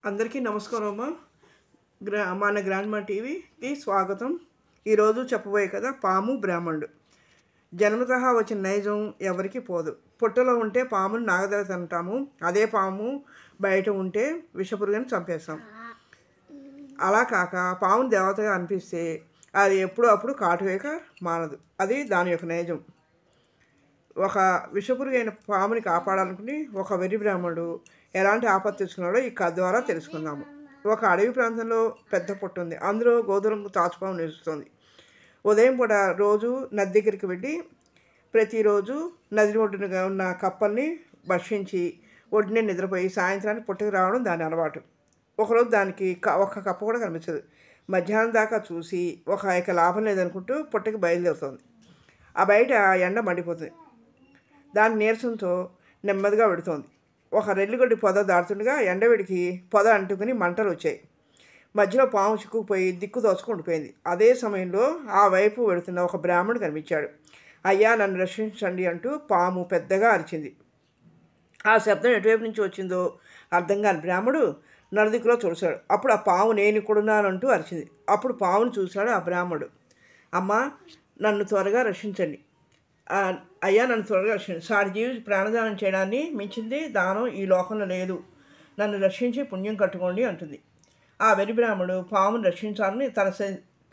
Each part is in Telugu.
అందరికీ నమస్కారం అమ్మా. మన గ్రాండ్మా టీవీకి స్వాగతం. ఈరోజు చెప్పబోయే కదా పాము బ్రాహ్మణుడు. జన్మతః వచ్చిన నైజం ఎవరికి పోదు. పుట్టలో ఉంటే పామును నాగదేవత అంటాము. అదే పాము బయట ఉంటే విషపురుగుని చంపేస్తాం. అలా కాక పామును దేవతగా అనిపిస్తే అది ఎప్పుడూ అప్పుడు కాటువేక మానదు. అది దాని యొక్క నైజం. ఒక విషపురుగైన పాముని కాపాడాలనుకుని ఒక వెర్రి బ్రాహ్మణుడు ఎలాంటి ఆపత్తి తెచ్చుకున్నాడో ఈ కథ ద్వారా తెలుసుకుందాము. ఒక అడవి ప్రాంతంలో పెద్ద పుట్టు ఉంది. అందులో గోధుమ తాచుపాము నిలుస్తుంది. ఉదయం పూట రోజు నది దగ్గరికి వెళ్ళి ప్రతిరోజు నది ఒడ్డున ఉన్న కప్పల్ని భక్షించి ఒడ్డునే నిద్రపోయి సాయంత్రానికి పుట్టకి రావడం దాని అలవాటు. ఒకరోజు దానికి ఒక్క కప్ప కూడా కనిపించదు. మధ్యాహ్నం దాకా చూసి ఇక లాభం లేదనుకుంటూ పుట్టకి బయలుదేరుతుంది. ఆ బయట ఎండ మండిపోతుంది. దాని నీరసంతో నెమ్మదిగా వెడుతోంది. ఒక రెల్లిగొడ్డి పొద దాటుతుండగా ఎండవేడికి పొద అంటుకుని మంటలు వచ్చాయి. మధ్యలో పాము చిక్కుకుపోయి దిక్కు తోచుకుండిపోయింది. అదే సమయంలో ఆ వైపు వెళుతున్న ఒక బ్రాహ్మణుడు కనిపించాడు. అయ్యా, నన్ను రక్షించండి అంటూ పాము పెద్దగా అరిచింది. ఆ శబ్దం ఎటువైపు నుంచి వచ్చిందో అర్థం కాని బ్రాహ్మణుడు నలుదిక్కులో చూశాడు. అప్పుడు ఆ పాము నేను ఇక్కడున్నానంటూ అరిచింది. అప్పుడు పామును చూశాడు ఆ బ్రాహ్మణుడు. అమ్మా, నన్ను త్వరగా రక్షించండి. అయ్యా, నన్ను త్వరగా రక్షించండి. సాటి జీవి ప్రాణదానం చేయడాన్ని మించింది దానం ఈ లోకంలో లేదు. నన్ను రక్షించి పుణ్యం కట్టుకోండి అంటుంది. ఆ వెర్రి బ్రాహ్మణుడు పామును రక్షించాలని తన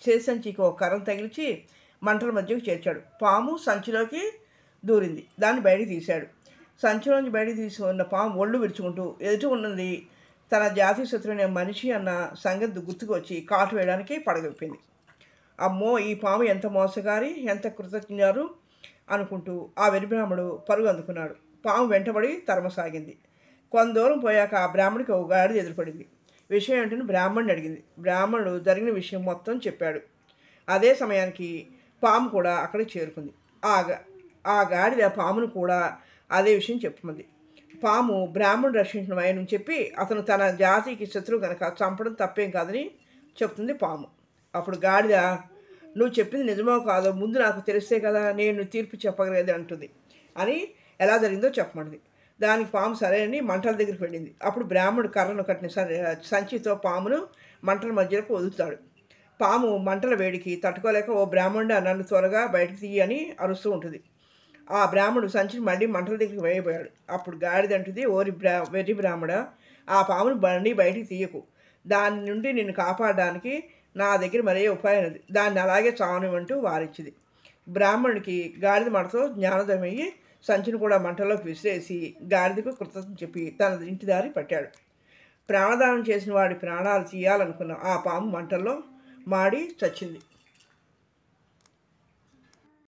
చేసంచికి ఒక కర్రను తగిలించి మంటల మధ్యకు చేర్చాడు. పాము సంచిలోకి దూరింది. దాన్ని బయటికి తీశాడు. సంచిలోంచి బయటికి తీసుకున్న పాము ఒళ్ళు విరుచుకుంటూ ఎదుటి ఉన్నది తన జాతి శత్రువునే మనిషి అన్న సంగతి గుర్తుకు వచ్చి కాటు వేయడానికి పడగొప్పింది. అమ్మో, ఈ పాము ఎంత మోసగారి, ఎంత కృతజ్ఞారు అనుకుంటూ ఆ వెర్రి బ్రాహ్మణుడు పరుగు అందుకున్నాడు. పాము వెంటబడి తరమసాగింది. కొంత దూరం పోయాక ఆ బ్రాహ్మణుడికి ఒక గాడిద ఎదురుపడింది. విషయం ఏంటని బ్రాహ్మణుని అడిగింది. బ్రాహ్మణుడు జరిగిన విషయం మొత్తం చెప్పాడు. అదే సమయానికి పాము కూడా అక్కడికి చేరుకుంది. ఆ గాడిద పామును కూడా అదే విషయం చెప్పమంది. పాము బ్రాహ్మణుడు రక్షించిన ఆయనని చెప్పి అతను తన జాతికి శత్రువు కనుక చంపడం తప్పేం కాదని చెప్తుంది పాము. అప్పుడు గాడిద, నువ్వు చెప్పింది నిజమో కాదో ముందు నాకు తెలిస్తే కదా నేను తీర్పు చెప్పగలేదు అంటుంది అని ఎలా జరిగిందో చెప్పమంది. దానికి పాము సరేనని మంటల దగ్గరికి వెళ్ళింది. అప్పుడు బ్రాహ్మణుడు కర్రను కట్టిన సంచితో పామును మంటల మధ్యలోకి వదులుతాడు. పాము మంటల వేడికి తట్టుకోలేక, ఓ బ్రాహ్మణుడు, నన్ను త్వరగా బయటకు తీయి అని అరుస్తూ ఉంటుంది. ఆ బ్రాహ్మణుడు సంచిని మళ్ళీ మంటల దగ్గరికి వేయబోయాడు. అప్పుడు గాడిద అంటుంది, వెర్రి బ్రాహ్మణ, ఆ పామును బండి బయటికి తీయకు. దాని నుండి నిన్ను కాపాడడానికి నా దగ్గర మరే ఉపాయం ఉంది. దాన్ని అలాగే చావనివ్వంటూ వారించింది. బ్రాహ్మణుడికి గాడిద మంటతో జ్ఞానోదయం అయ్యి సంచిని కూడా మంటలోకి విసిరేసి గాడిదకు కృతజ్ఞత చెప్పి తన ఇంటి దారి పట్టాడు. ప్రాణదానం చేసిన వాడి ప్రాణాలు తీయాలనుకున్న ఆ పాము మంటల్లో మాడి చచ్చింది.